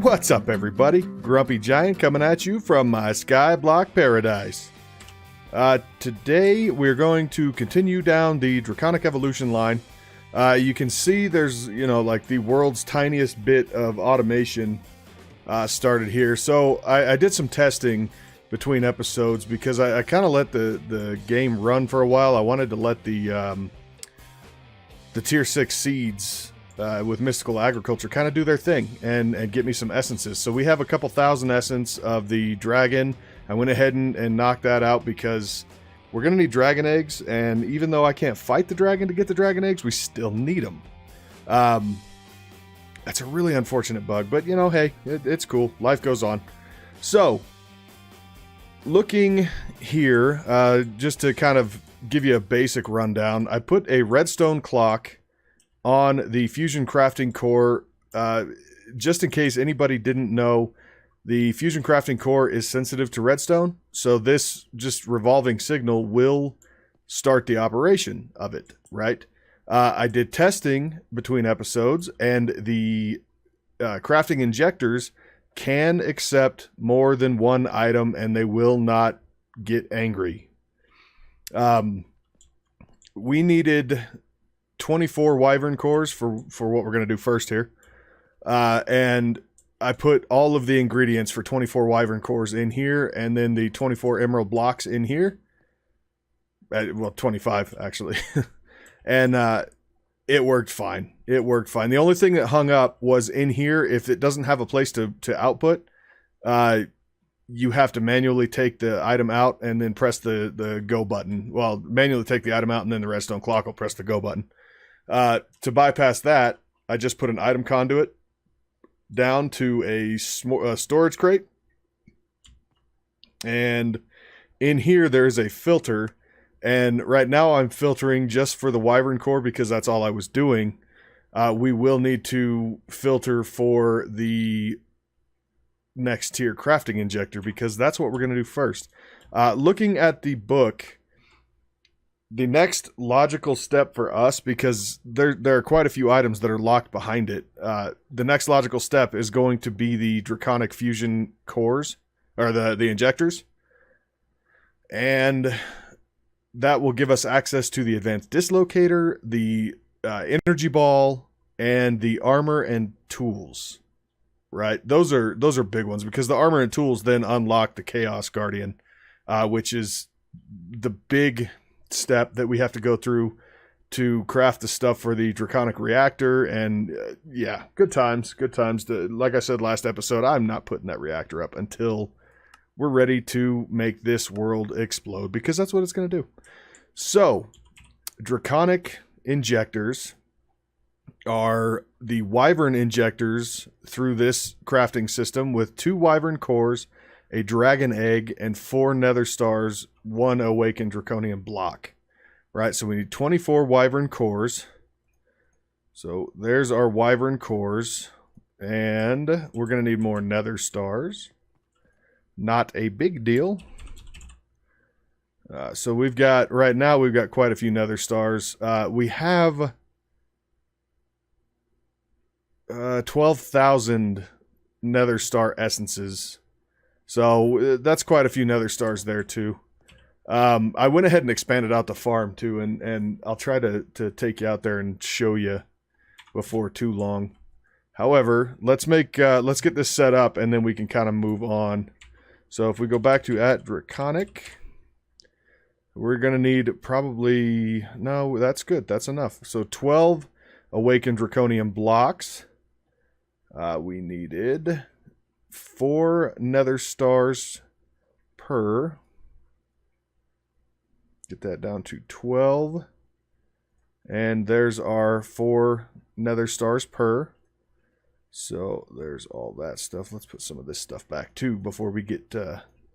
What's up, everybody? Grumpy Giant coming at you from my Skyblock paradise. Today we're going to continue down the Draconic Evolution line. You can see there's, like the world's tiniest bit of automation started here. So I did some testing between episodes because I kind of let the game run for a while. I wanted to let the tier 6 seeds with mystical agriculture kind of do their thing and get me some essences. So we have a couple thousand essence of the dragon. I went ahead and knocked that out because we're going to need dragon eggs, and even though I can't fight the dragon to get the dragon eggs, we still need them. That's a really unfortunate bug, but hey, it's cool. Life goes on. So, looking here, just to kind of give you a basic rundown, I put a redstone clock on the fusion crafting core, just in case anybody didn't know. The fusion crafting core is sensitive to redstone, so this just revolving signal will start the operation of it, right? I did testing between episodes, and the crafting injectors can accept more than one item, and they will not get angry. We needed 24 wyvern cores for what we're going to do first here. And I put all of the ingredients for 24 wyvern cores in here, and then the 24 emerald blocks in here. Well, 25 actually. And it worked fine. It worked fine. The only thing that hung up was in here. If it doesn't have a place to output, you have to manually take the item out and then press the go button. Well, manually take the item out, and then the redstone clock will press the go button. To bypass that, I just put an item conduit down to a storage crate. And in here, there's a filter. And right now, I'm filtering just for the wyvern core because that's all I was doing. We will need to filter for the next tier crafting injector because that's what we're going to do first. Looking at the book, the next logical step for us, because there are quite a few items that are locked behind it, the next logical step is going to be the Draconic fusion cores, or the injectors. And that will give us access to the advanced dislocator, the energy ball, and the armor and tools. Right? Those are big ones, because the armor and tools then unlock the Chaos Guardian, which is the big step that we have to go through to craft the stuff for the Draconic reactor. And yeah, good times. Like I said last episode, I'm not putting that reactor up until we're ready to make this world explode, because that's what it's going to do. So, Draconic injectors are the wyvern injectors through this crafting system with 2 wyvern cores, a dragon egg, and 4 nether stars, 1 awakened draconian block. Right, so we need 24 wyvern cores. So there's our wyvern cores. And we're going to need more nether stars. Not a big deal. So we've got, right now, we've got quite a few nether stars. We have 12,000 nether star essences. So that's quite a few nether stars there too. I went ahead and expanded out the farm too, and I'll try to take you out there and show you before too long. However, let's get this set up, and then we can kind of move on. So if we go back to @Draconic, we're gonna need probably, no, that's good, that's enough. So 12 awakened draconian blocks. We needed 4 nether stars per. Get that down to 12. And there's our 4 nether stars per. So there's all that stuff. Let's put some of this stuff back too before we get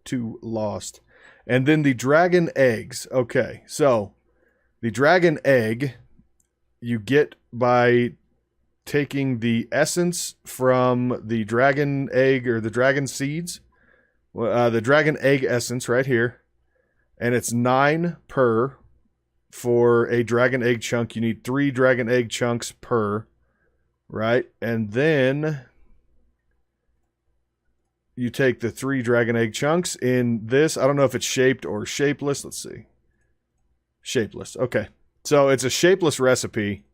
too lost. And then the dragon eggs. Okay, so the dragon egg you get by taking the essence from the dragon egg, or the dragon seeds, the dragon egg essence right here, and it's 9 per. For a dragon egg chunk, you need 3 dragon egg chunks per, right? And then you take the 3 dragon egg chunks in this. I don't know if it's shaped or shapeless. Let's see. Shapeless. Okay. So it's a shapeless recipe.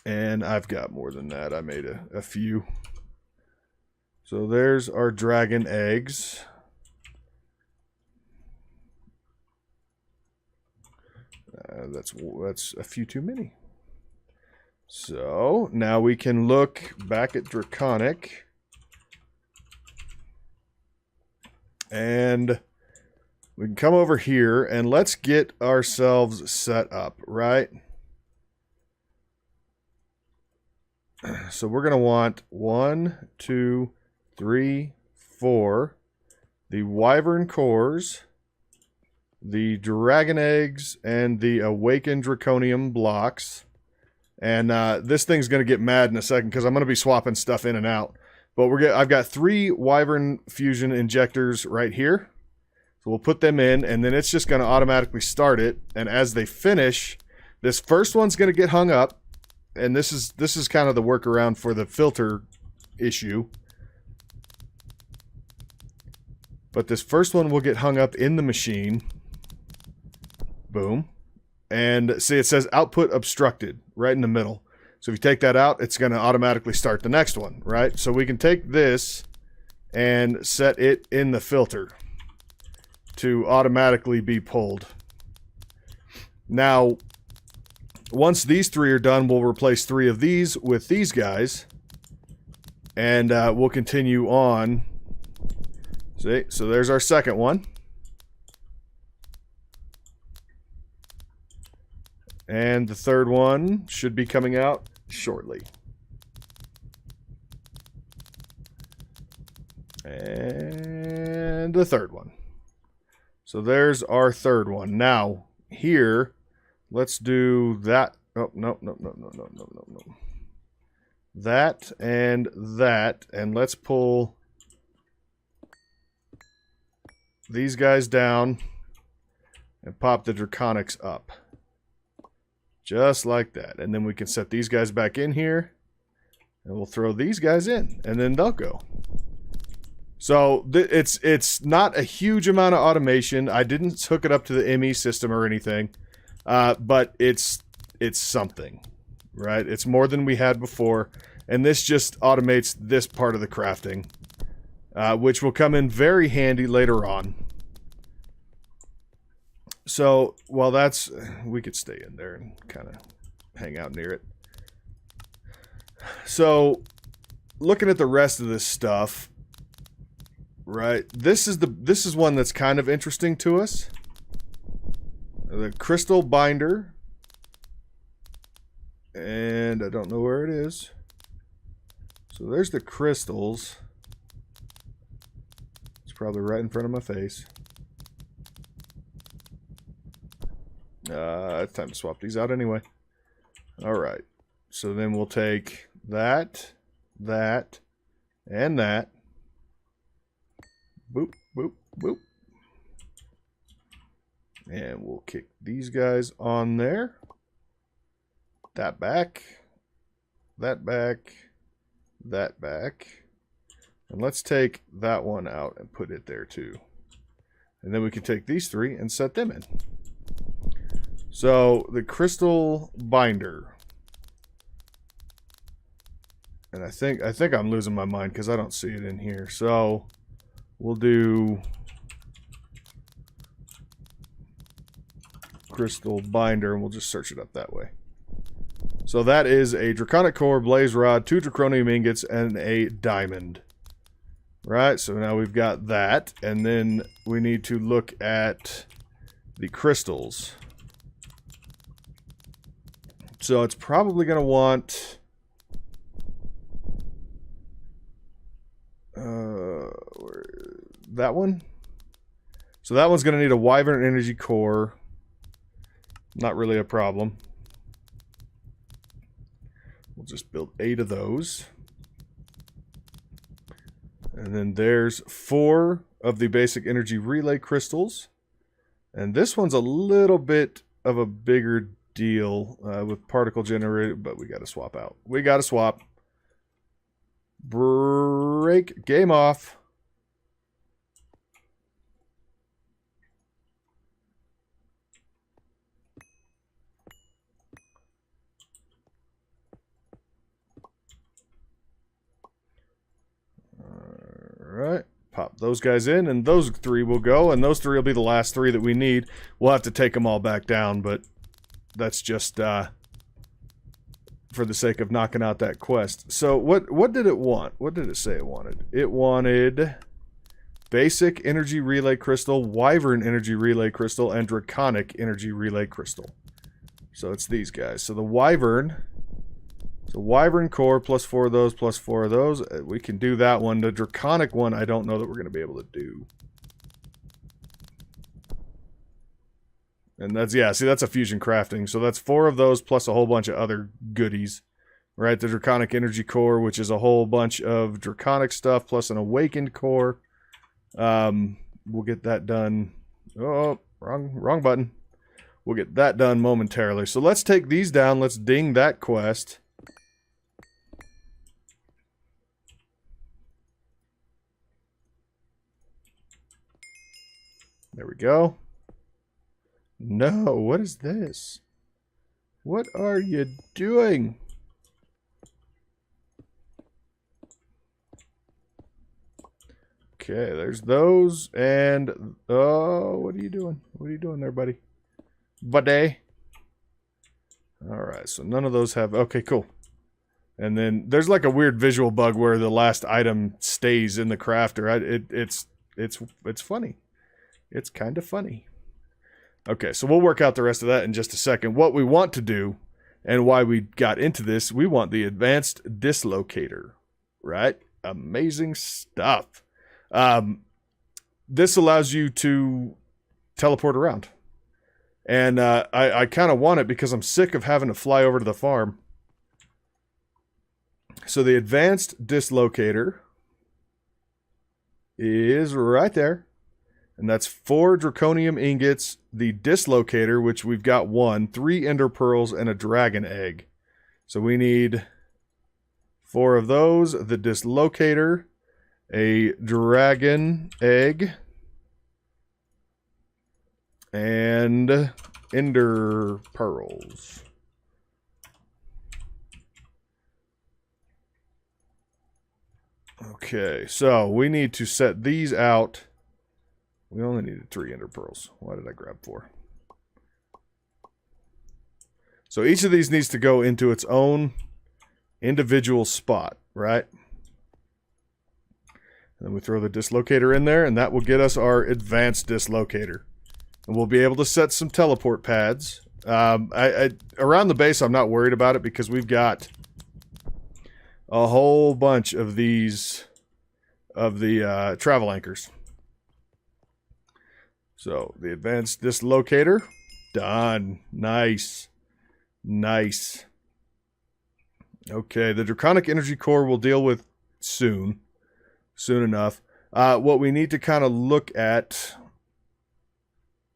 And I've got more than that. I made a few. So there's our dragon eggs. That's a few too many. So now we can look back at Draconic. And we can come over here and let's get ourselves set up, right? So we're going to want 1, 2, 3, 4, the Wyvern cores, the dragon eggs, and the awakened draconium blocks. And this thing's going to get mad in a second because I'm going to be swapping stuff in and out. But I've got 3 Wyvern fusion injectors right here. So we'll put them in, and then it's just going to automatically start it. And as they finish, this first one's going to get hung up. And this is kind of the workaround for the filter issue. But this first one will get hung up in the machine. Boom. And see, it says output obstructed right in the middle. So if you take that out, it's going to automatically start the next one, right? So we can take this and set it in the filter to automatically be pulled. Now, once these 3 are done, we'll replace 3 of these with these guys. And we'll continue on. See? So there's our second one. And the third one should be coming out shortly. And the third one. So there's our third one. Now, here, let's do that. Oh, no. That and that. And let's pull these guys down and pop the Draconics up. Just like that. And then we can set these guys back in here. And we'll throw these guys in. And then they'll go. So it's not a huge amount of automation. I didn't hook it up to the ME system or anything. But it's something. Right? It's more than we had before. And this just automates this part of the crafting. Which will come in very handy later on. So, while that's... we could stay in there and kind of hang out near it. So, looking at the rest of this stuff, right? This is one that's kind of interesting to us. The crystal binder. And I don't know where it is. So, there's the crystals. It's probably right in front of my face. It's time to swap these out anyway. Alright. So then we'll take that, that, and that. Boop, boop, boop. And we'll kick these guys on there. That back. That back. That back. And let's take that one out and put it there too. And then we can take these 3 and set them in. So, the crystal binder. And I think I'm losing my mind because I don't see it in here. So, we'll do crystal binder and we'll just search it up that way. So, that is a Draconic Core, Blaze Rod, 2 Draconium Ingots, and a diamond. Right, so now we've got that. And then we need to look at the crystals. So it's probably going to want that one. So that one's going to need a Wyvern Energy Core. Not really a problem. We'll just build 8 of those. And then there's 4 of the basic energy relay crystals. And this one's a little bit of a bigger deal with particle generator, but we got to swap out. We got to swap. Break. Game off. Alright. Pop those guys in, and those 3 will go, and those 3 will be the last 3 that we need. We'll have to take them all back down, but that's just for the sake of knocking out that quest. So what did it want? What did it say it wanted? It wanted basic energy relay crystal, wyvern energy relay crystal, and draconic energy relay crystal. So it's these guys. So the wyvern, so wyvern core plus 4 of those plus 4 of those. We can do that one. The draconic one, I don't know that we're going to be able to do. And that's, yeah, see, that's a fusion crafting. So that's 4 of those plus a whole bunch of other goodies. Right, the Draconic Energy Core, which is a whole bunch of Draconic stuff, plus an Awakened Core. We'll get that done. Oh, wrong button. We'll get that done momentarily. So let's take these down. Let's ding that quest. There we go. No, what is this? What are you doing? Okay, there's those, and oh, what are you doing? What are you doing there, buddy? Buddy. Alright, so none of those have, okay, cool. And then there's like a weird visual bug where the last item stays in the crafter. It's funny. It's kind of funny. Okay, so we'll work out the rest of that in just a second. What we want to do, and why we got into this, we want the advanced dislocator, right? Amazing stuff. This allows you to teleport around. And I kind of want it because I'm sick of having to fly over to the farm. So the advanced dislocator is right there. And that's 4 draconium ingots, the dislocator, which we've got 1, 3 ender pearls, and a dragon egg. So we need 4 of those, the dislocator, a dragon egg, and ender pearls. Okay, so we need to set these out. We only needed 3 ender pearls. Why did I grab 4? So each of these needs to go into its own individual spot, right? And then we throw the dislocator in there, and that will get us our advanced dislocator. And we'll be able to set some teleport pads. Around the base, I'm not worried about it because we've got a whole bunch of these, of the travel anchors. So, the advanced dislocator, done. Nice. Nice. Okay, the Draconic Energy Core we'll deal with soon. Soon enough. What we need to kind of look at,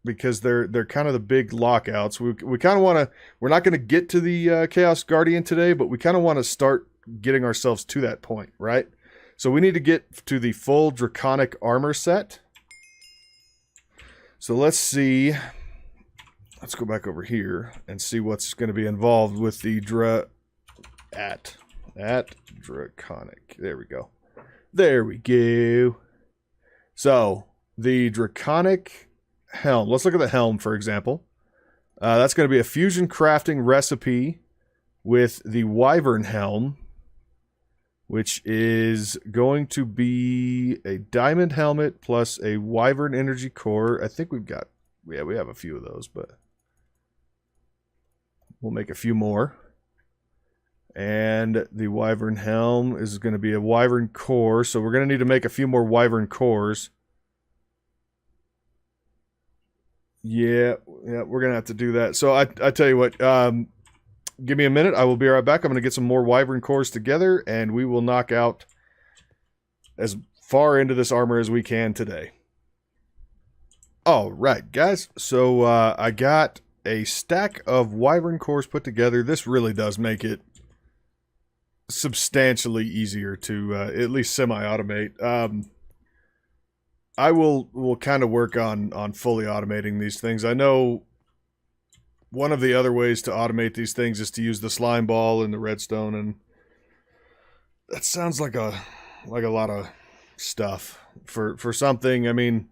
because they're kind of the big lockouts, we kind of want to, we're not going to get to the Chaos Guardian today, but we kind of want to start getting ourselves to that point, right? So we need to get to the full Draconic Armor Set. So let's see. Let's go back over here and see what's going to be involved with the at Draconic. There we go. There we go. So the Draconic helm. Let's look at the helm, for example. That's going to be a fusion crafting recipe with the Wyvern helm, which is going to be a diamond helmet plus a Wyvern energy core. I think we've got, yeah, we have a few of those, but we'll make a few more. And the Wyvern helm is going to be a Wyvern core, so we're going to need to make a few more Wyvern cores. Yeah, we're going to have to do that. So I tell you what, give me a minute. I will be right back. I'm going to get some more Wyvern cores together, and we will knock out as far into this armor as we can today. All right, guys. So I got a stack of Wyvern cores put together. This really does make it substantially easier to at least semi-automate. I will kind of work on fully automating these things. I know one of the other ways to automate these things is to use the slime ball and the redstone, and that sounds like a lot of stuff for something. I mean,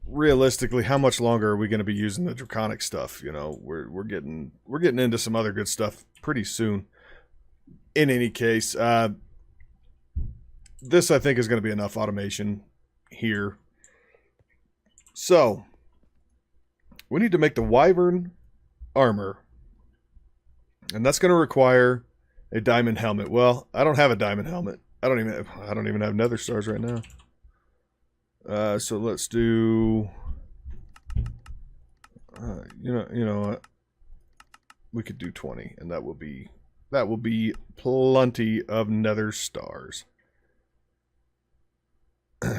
realistically, how much longer are we going to be using the draconic stuff? You know, we're getting into some other good stuff pretty soon. In any case, this I think is going to be enough automation here. So we need to make the Wyvern armor, and that's going to require a diamond helmet. Well, I don't have a diamond helmet. I don't even have nether stars right now. So let's do. You know what? We could do 20, and that will be plenty of nether stars.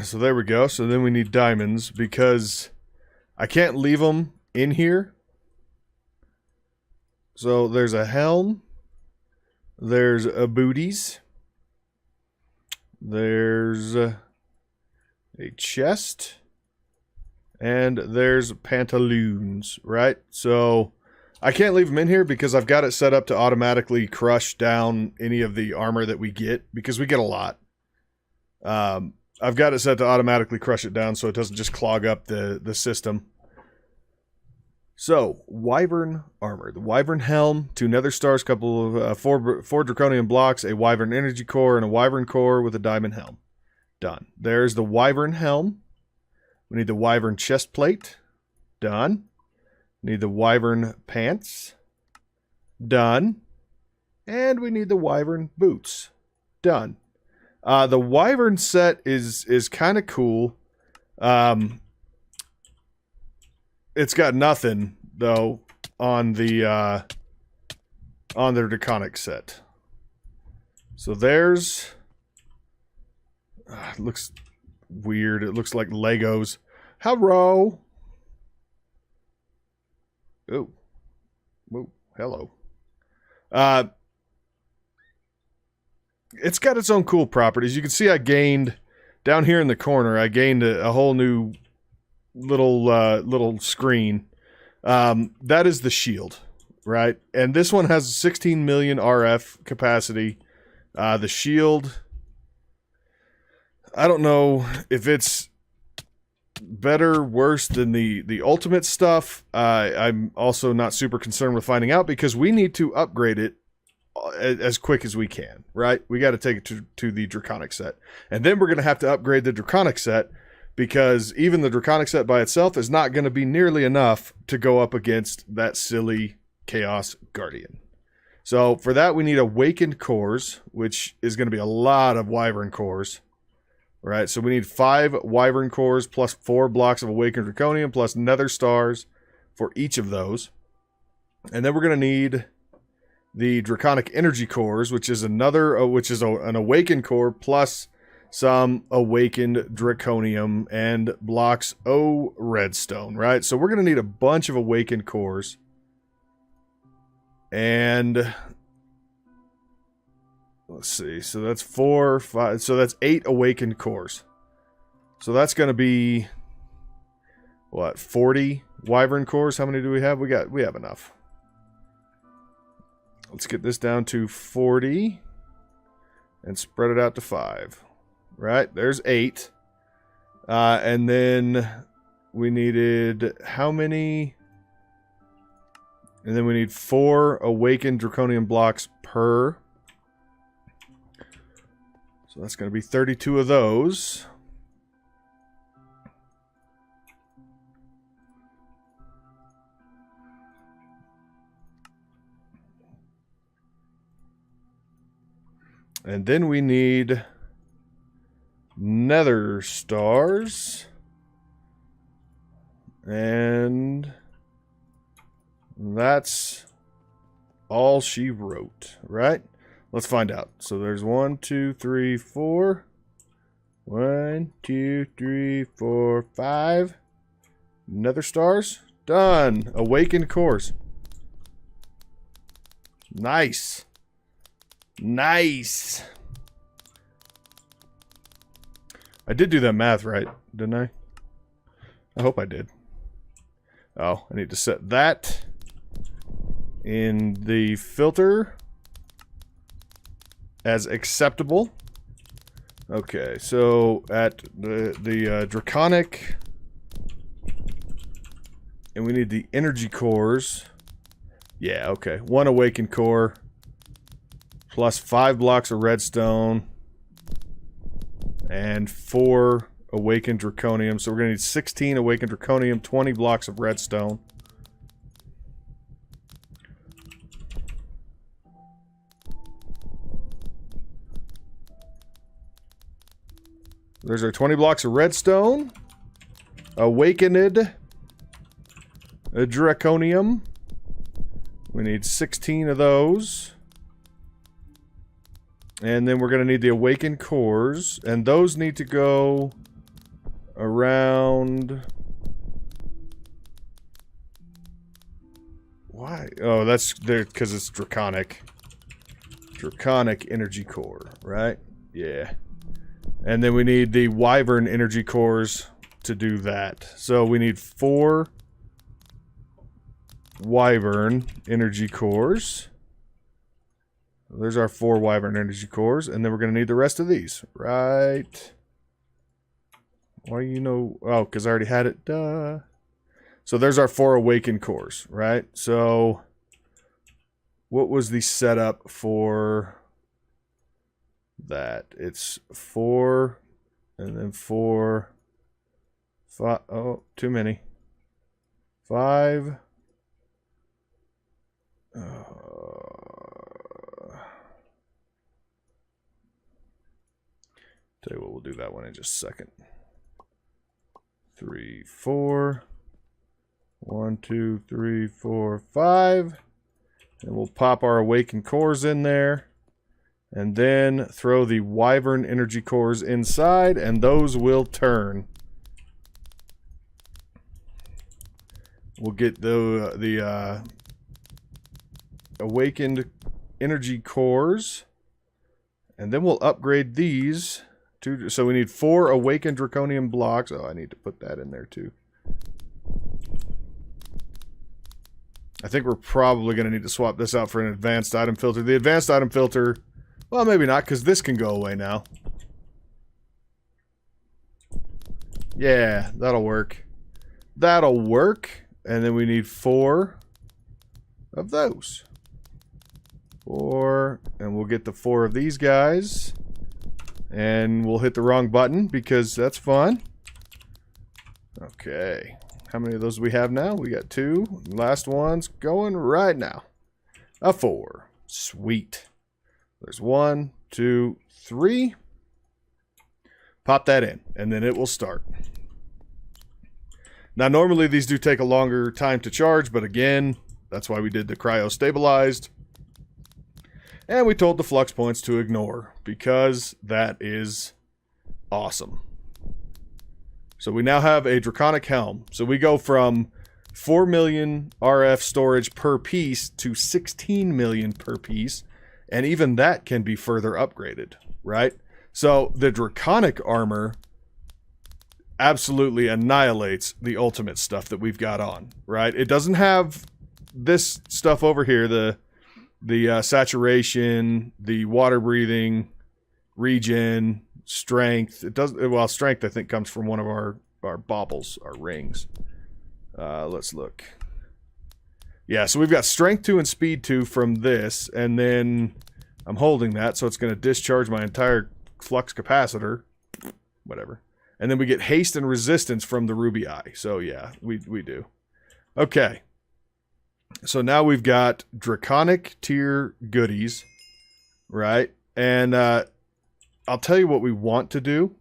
So there we go. So then we need diamonds because I can't leave them in here. So there's a helm. There's a booties. There's a chest. And there's pantaloons, right? So I can't leave them in here because I've got it set up to automatically crush down any of the armor that we get, because we get a lot. I've got it set to automatically crush it down so it doesn't just clog up the system. So, Wyvern armor. The Wyvern helm, 2 nether stars, couple of 4 draconian blocks, a Wyvern energy core, and a Wyvern core with a diamond helm. Done. There's the Wyvern helm. We need the Wyvern chest plate. Done. We need the Wyvern pants. Done. And we need the Wyvern boots. Done. The Wyvern set is kind of cool. It's got nothing though on the Draconic set. So there's it looks weird. It looks like Legos. Hello. Oh. Whoa. Hello. It's got its own cool properties. You can see I gained down here in the corner. I gained a whole new little screen. That is the shield, right? And this one has 16 million RF capacity. The shield, I don't know if it's better, worse than the ultimate stuff. I'm also not super concerned with finding out because we need to upgrade it as quick as we can, right? We got to take it to the Draconic set. And then we're going to have to upgrade the Draconic set because even the Draconic set by itself is not going to be nearly enough to go up against that silly Chaos Guardian. So for that, we need Awakened Cores, which is going to be a lot of Wyvern Cores. Right, so we need 5 Wyvern Cores plus 4 blocks of Awakened Draconium plus Nether Stars for each of those. And then we're going to need the Draconic Energy Cores, which is an Awakened Core plus some Awakened Draconium and blocks O Redstone, right? So we're going to need a bunch of Awakened Cores. And let's see, so that's 4, 5, so that's 8 Awakened Cores. So that's going to be, what, 40 Wyvern Cores? How many do we have? We have enough. Let's get this down to 40 and spread it out to 5. Right, there's 8. And then we needed how many? And then we need 4 Awakened Draconian blocks per. So that's going to be 32 of those. And then we need Nether Stars. And that's all she wrote, right? Let's find out. So there's 1, 2, 3, 4. 1, 2, 3, 4, 5. Nether Stars. Done. Awakened Cores. Nice. Nice. I did do that math right, didn't I? I hope I did. Oh, I need to set that in the filter as acceptable. Okay, so at the Draconic, and we need the energy cores. Yeah, okay. 1 awakened core plus 5 blocks of redstone and 4 awakened draconium. So we're going to need 16 awakened draconium, 20 blocks of redstone. There's our 20 blocks of redstone. Awakened draconium. We need 16 of those. And then we're going to need the awakened cores. And those need to go around... Why? Oh, that's there because it's draconic. Draconic energy core, right? Yeah. And then we need the Wyvern energy cores to do that. So we need 4 Wyvern energy cores. There's our 4 Wyvern energy cores. And then we're going to need the rest of these. Right. Why do you know? Oh, because I already had it. Duh. So there's our 4 awakened cores, right? So what was the setup for that? It's 4 and then 4, 5. Oh, too many. 5. Tell you what, we'll do that one in just a second. 3, 4. 1, 2, 3, 4, 5. And we'll pop our awakened cores in there. And then throw the Wyvern energy cores inside, and those will turn. We'll get the awakened energy cores, and then we'll upgrade these to. So we need 4 awakened draconium blocks. Oh, I need to put that in there too. I think we're probably going to need to swap this out for an advanced item filter. The advanced item filter, well, maybe not, because this can go away now. Yeah, that'll work. That'll work. And then we need 4 of those. 4, and we'll get the 4 of these guys. And we'll hit the wrong button, because that's fun. Okay. How many of those do we have now? We got 2. Last one's going right now. A 4. Sweet. There's 1, 2, 3. Pop that in, and then it will start. Now, normally these do take a longer time to charge, but again, that's why we did the cryo-stabilized. And we told the flux points to ignore, because that is awesome. So we now have a Draconic Helm. So we go from 4 million RF storage per piece to 16 million per piece. And even that can be further upgraded, right? So the Draconic armor absolutely annihilates the ultimate stuff that we've got on, right? It doesn't have this stuff over here, the saturation, the water breathing, regen, strength. It does, well, strength I think comes from one of our baubles, our rings. Let's look. Yeah, so we've got strength 2 and speed 2 from this, and then I'm holding that, so it's going to discharge my entire flux capacitor. Whatever. And then we get haste and resistance from the ruby eye. So yeah, we do. Okay. So now we've got Draconic tier goodies, right? And I'll tell you what we want to do.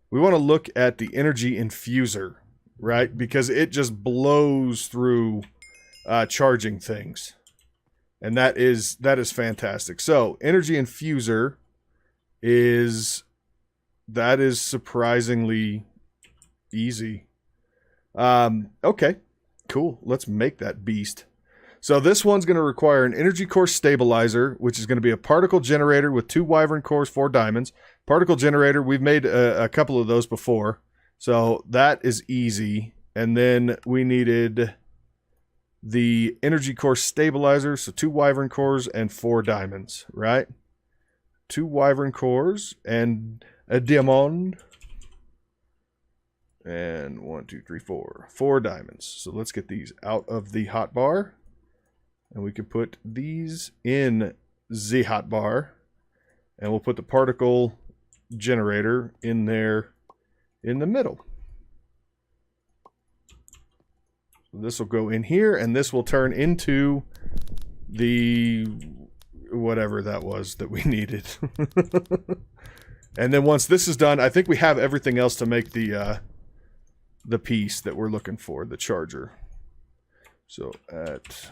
We want to look at the energy infuser, right? Because it just blows through charging things. And that is fantastic. So, energy infuser is surprisingly easy. Okay, cool. Let's make that beast. So this one's going to require an energy core stabilizer, which is going to be a particle generator with 2 wyvern cores, 4 diamonds. Particle generator, we've made a couple of those before. So that is easy. And then we needed the energy core stabilizer, so 2 wyvern cores and 4 diamonds, right? 2 wyvern cores and a diamond. And 1, 2, 3, 4. 4 diamonds. So let's get these out of the hotbar. And we can put these in the hotbar. And we'll put the particle generator in there in the middle. So this will go in here, and this will turn into the whatever that was that we needed. And then once this is done, I think we have everything else to make the piece that we're looking for, the charger. So at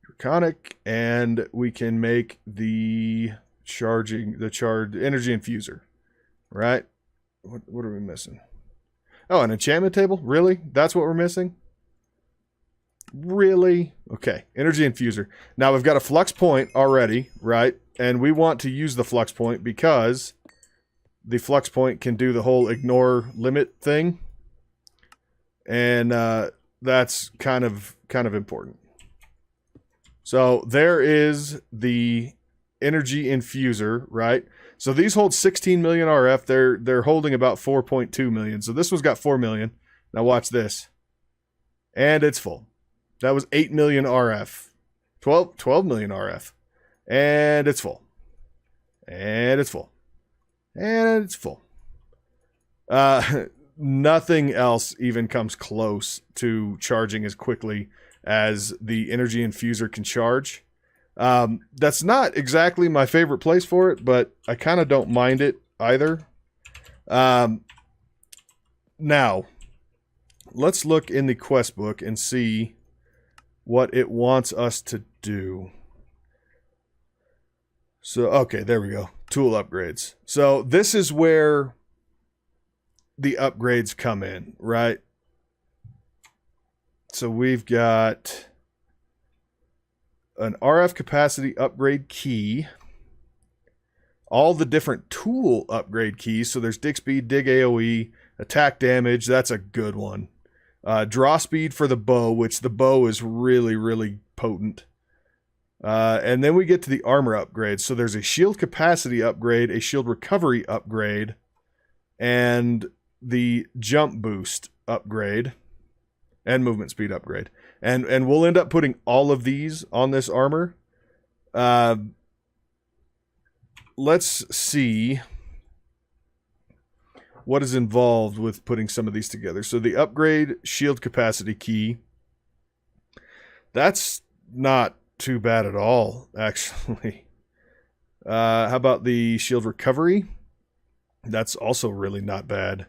Draconic, and we can make the charged energy infuser, right? What are we missing? Oh, an enchantment table? Really? That's what we're missing? Really? Okay, energy infuser. Now we've got a flux point already, right? And we want to use the flux point because the flux point can do the whole ignore limit thing. And that's kind of important. So there is the energy infuser, right? So these hold 16 million RF. They're holding about 4.2 million. So this one's got 4 million. Now watch this. And it's full. That was 8 million RF. 12 million RF. And it's full. And it's full. And it's full. Nothing else even comes close to charging as quickly as the energy infuser can charge. That's not exactly my favorite place for it, but I kind of don't mind it either. Now, let's look in the quest book and see what it wants us to do. So, okay, there we go. Tool upgrades. So this is where the upgrades come in, right? So we've got an RF capacity upgrade key, all the different tool upgrade keys. So there's dig speed, dig AoE, attack damage. That's a good one. Draw speed for the bow, which the bow is really, really potent. And then we get to the armor upgrades. So there's a shield capacity upgrade, a shield recovery upgrade, and the jump boost upgrade, and movement speed upgrade. And we'll end up putting all of these on this armor. Let's see what is involved with putting some of these together. So the upgrade shield capacity key, that's not too bad at all, actually. How about the shield recovery? That's also really not bad.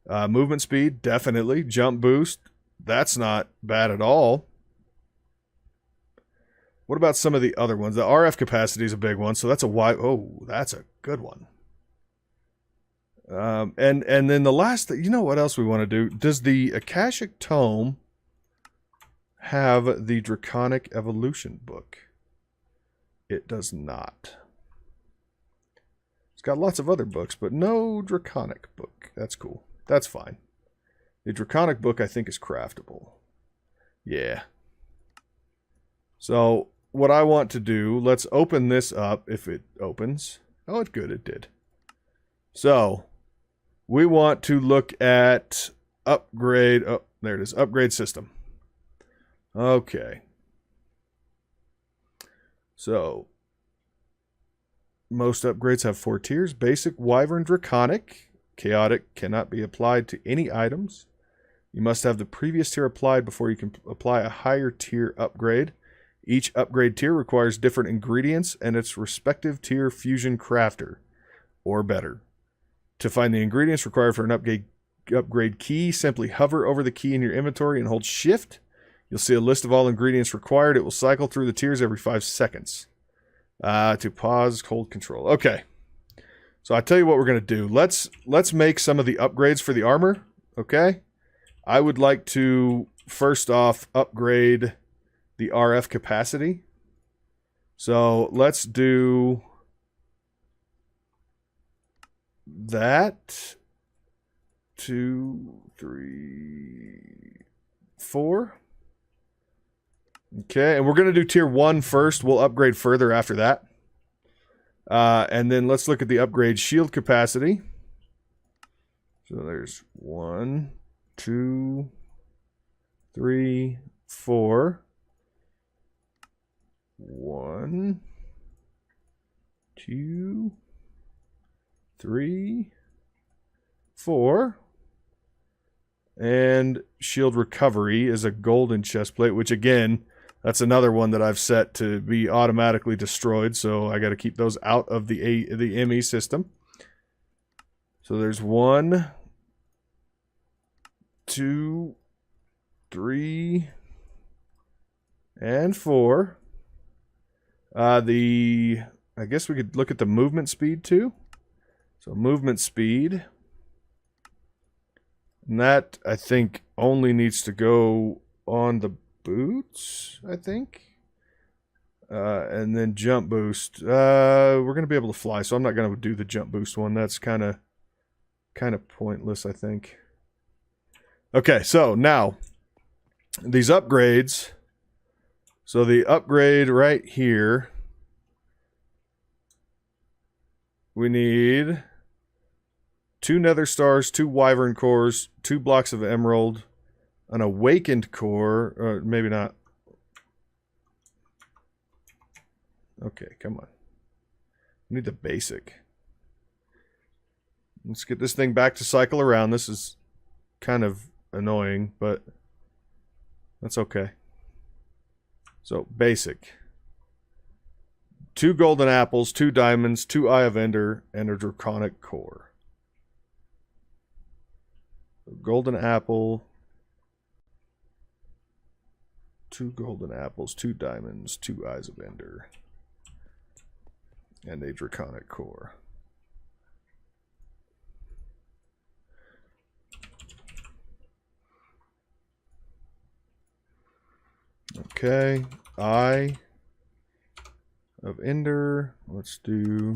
Movement speed, definitely. Jump boost, that's not bad at all. What about some of the other ones? The RF capacity is a big one, so that's a oh, that's a good one. And then the last thing, you know what else we want to do? Does the Akashic Tome have the Draconic Evolution book? It does not. It's got lots of other books, but no Draconic book. That's cool. That's fine. The Draconic book, I think, is craftable. Yeah. So what I want to do, let's open this up if it opens. Oh, it's good. It did. So we want to look at upgrade. Oh, there it is. Upgrade system. Okay. So most upgrades have 4 tiers. Basic, Wyvern, Draconic. Chaotic cannot be applied to any items. You must have the previous tier applied before you can apply a higher tier upgrade. Each upgrade tier requires different ingredients and its respective tier fusion crafter, or better. To find the ingredients required for an upgrade key, simply hover over the key in your inventory and hold shift. You'll see a list of all ingredients required. It will cycle through the tiers every 5 seconds. To pause, hold control. Okay. So I tell you what we're going to do. Let's make some of the upgrades for the armor. Okay. I would like to first off upgrade the RF capacity. So let's do that. 2, 3, 4. Okay, and we're going to do tier 1 first. We'll upgrade further after that. And then let's look at the upgrade shield capacity. So there's 1, 2, 3, 4. 1, 2, 3, 4. And shield recovery is a golden chestplate, which again, that's another one that I've set to be automatically destroyed, so I got to keep those out of the ME system. So there's 1, 2, 3, and 4. I guess we could look at the movement speed too. So movement speed. And that, I think, only needs to go on the boots, I think. And then jump boost. We're going to be able to fly, so I'm not going to do the jump boost one. That's kind of pointless, I think. Okay, so now, these upgrades. So the upgrade right here, we need 2 nether stars, 2 wyvern cores, 2 blocks of emerald, an awakened core, or maybe not. Okay, come on. We need the basic. Let's get this thing back to cycle around. This is kind of annoying, but that's okay. So, basic. 2 golden apples, 2 diamonds, 2 Eye of Ender, and a draconic core. Golden apple, 2 golden apples, 2 diamonds, 2 Eyes of Ender, and a draconic core. Okay, Eye of Ender. Let's do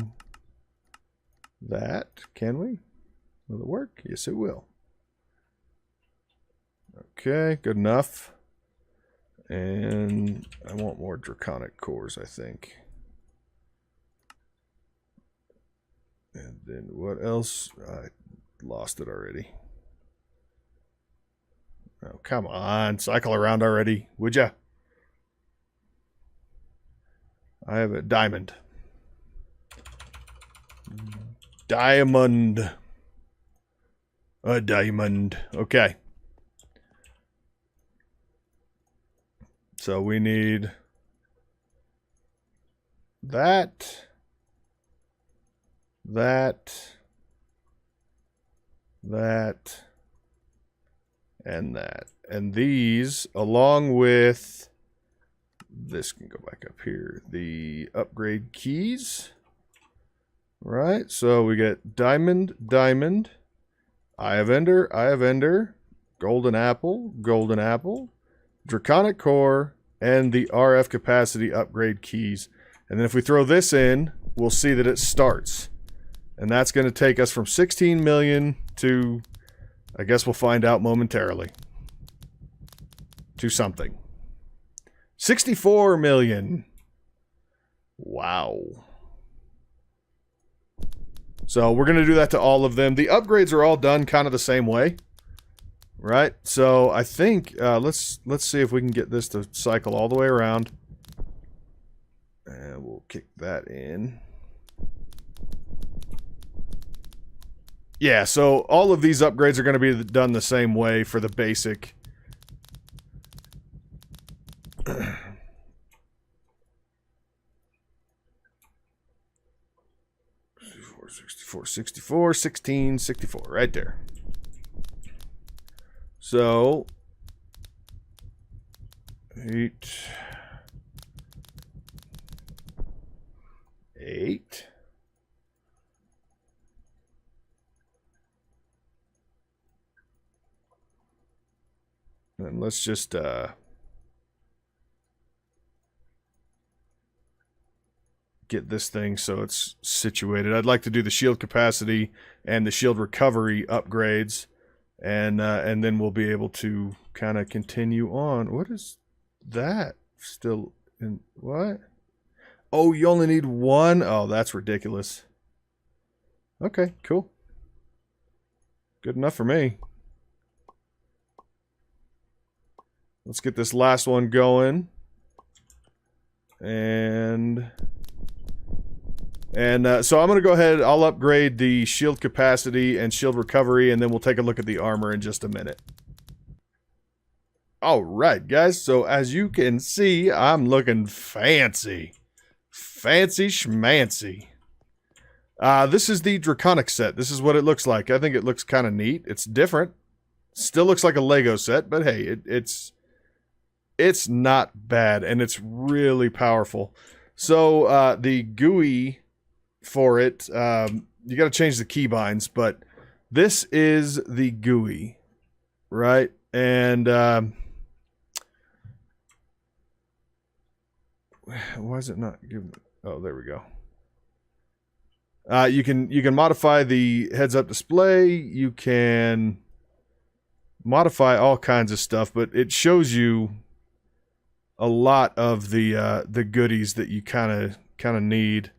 that. Can we? Will it work? Yes, it will. Okay, good enough. And I want more draconic cores, I think. And then what else? I lost it already. Oh, come on. Cycle around already, would ya? I have a diamond. Diamond. A diamond. Okay. So we need that, and that. And these, along with, this can go back up here, the upgrade keys. Right, so we get diamond, diamond, Eye of Ender, golden apple, draconic core, and the RF capacity upgrade keys. And then if we throw this in, we'll see that it starts. And that's going to take us from 16 million to, I guess we'll find out momentarily, to something. 64 million. Wow. So we're going to do that to all of them. The upgrades are all done kind of the same way. Right? So I think, let's see if we can get this to cycle all the way around. And we'll kick that in. Yeah, so all of these upgrades are going to be done the same way for the basic. 64, 16, 64, right there. So, 8, 8. And let's just get this thing so it's situated. I'd like to do the shield capacity and the shield recovery upgrades, and then we'll be able to kind of continue on. What is that? Still in what? Oh, you only need one? Oh, that's ridiculous. Okay, cool. Good enough for me. Let's get this last one going. And so I'm going to go ahead, I'll upgrade the shield capacity and shield recovery, and then we'll take a look at the armor in just a minute. Alright, guys, so as you can see, I'm looking fancy. Fancy schmancy. This is the Draconic set. This is what it looks like. I think it looks kind of neat. It's different. Still looks like a Lego set, but hey, it's not bad, and it's really powerful. So, the GUI for it, you got to change the keybinds, but this is the GUI, right? And why is it not giving? Oh, there we go. You can modify the heads-up display. You can modify all kinds of stuff, but it shows you a lot of the goodies that you kind of need.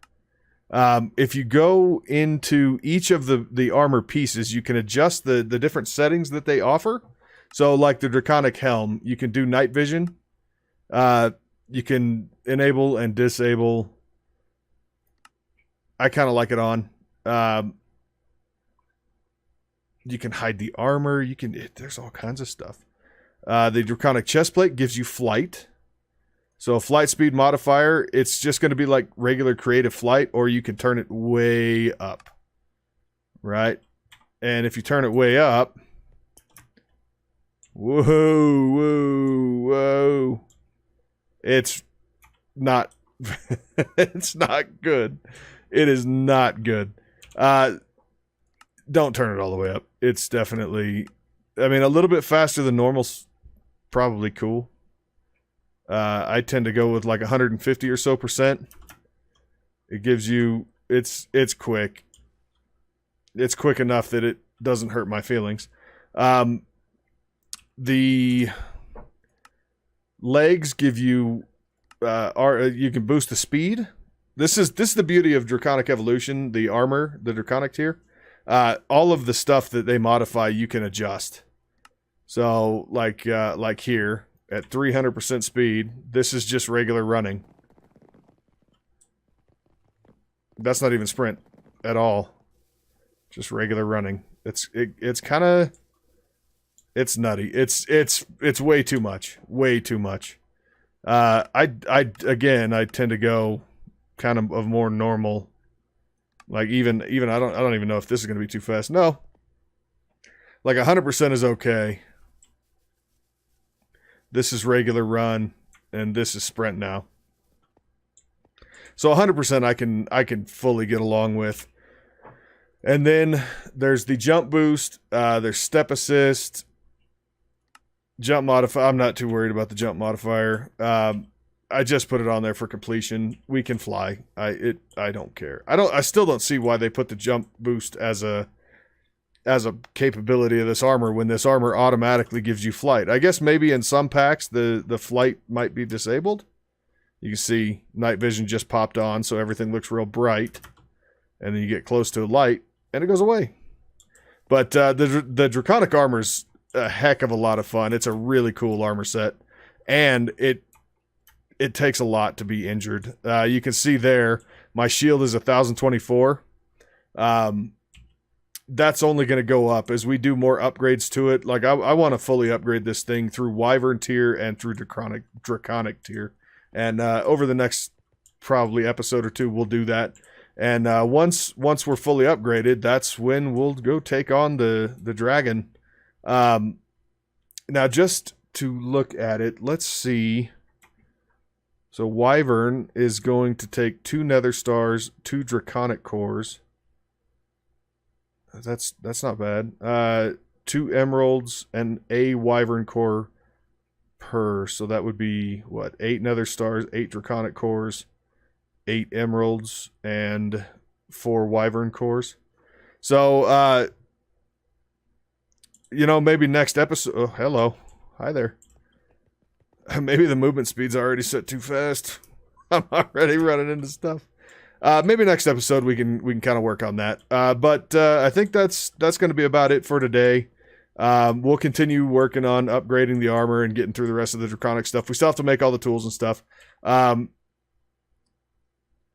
If you go into each of the armor pieces, you can adjust the different settings that they offer. So, like the Draconic Helm, you can do night vision. You can enable and disable. I kind of like it on. You can hide the armor. There's all kinds of stuff. The Draconic chestplate gives you flight. So a flight speed modifier, it's just going to be like regular creative flight, or you can turn it way up. Right? And if you turn it way up, whoa. It's not it's not good. It is not good. Don't turn it all the way up. It's definitely, I mean, a little bit faster than normal's probably cool. I tend to go with like 150 or so %. It gives you, it's quick. It's quick enough that it doesn't hurt my feelings. The legs give you, you can boost the speed. This is the beauty of Draconic Evolution, the armor, the Draconic tier. All of the stuff that they modify, you can adjust. So, like here, at 300% speed, this is just regular running. That's not even sprint at all. Just regular running. It's kind of, it's nutty. It's way too much. Way too much. I tend to go kind of more normal. Like even I don't even know if this is going to be too fast. No. Like 100% is okay. This is regular run, and this is sprint now. So 100% I can fully get along with. And then there's the jump boost. There's step assist, jump modifier. I'm not too worried about the jump modifier. I just put it on there for completion. We can fly. I don't care. I still don't see why they put the jump boost as a capability of this armor when this armor automatically gives you flight. I guess maybe in some packs the flight might be disabled. You can see night vision just popped on, so everything looks real bright. And then you get close to light, and it goes away. But the Draconic armor's a heck of a lot of fun. It's a really cool armor set. And it takes a lot to be injured. You can see there, my shield is 1024. That's only going to go up as we do more upgrades to it. Like, I want to fully upgrade this thing through Wyvern tier and through Draconic tier. And over the next probably episode or two, we'll do that. And once we're fully upgraded, that's when we'll go take on the dragon. Now, just to look at it, let's see. So Wyvern is going to take 2 Nether Stars, 2 Draconic Cores. That's not bad. 2 Emeralds and a Wyvern Core per. So that would be, what, 8 nether stars, 8 draconic cores, 8 emeralds, and 4 wyvern cores. So, you know, maybe next episode... Oh, hello. Hi there. Maybe the movement speed's already set too fast. I'm already running into stuff. Maybe next episode we can kind of work on that. But I think that's going to be about it for today. We'll continue working on upgrading the armor and getting through the rest of the draconic stuff. We still have to make all the tools and stuff.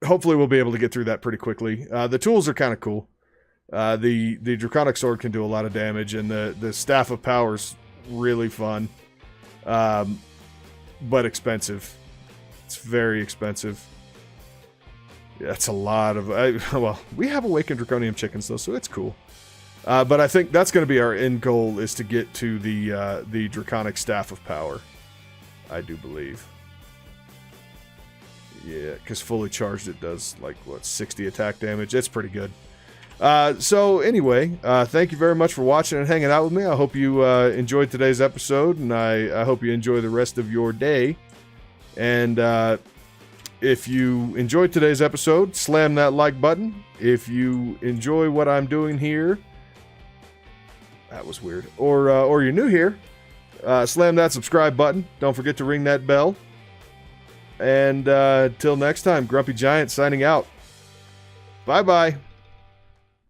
Hopefully we'll be able to get through that pretty quickly. The tools are kind of cool. The draconic sword can do a lot of damage, and the staff of power is really fun, but expensive. It's very expensive. Yeah, it's a lot of... well, we have awakened draconium chickens though, so it's cool. But I think that's going to be our end goal, is to get to the draconic staff of power. I do believe. Yeah, because fully charged it does, like, what, 60 attack damage? It's pretty good. So, anyway, thank you very much for watching and hanging out with me. I hope you enjoyed today's episode, and I hope you enjoy the rest of your day. And if you enjoyed today's episode, slam that like button. If you enjoy what I'm doing here... That was weird. Or you're new here, slam that subscribe button. Don't forget to ring that bell. And till next time, Grumpy Giant signing out. Bye-bye.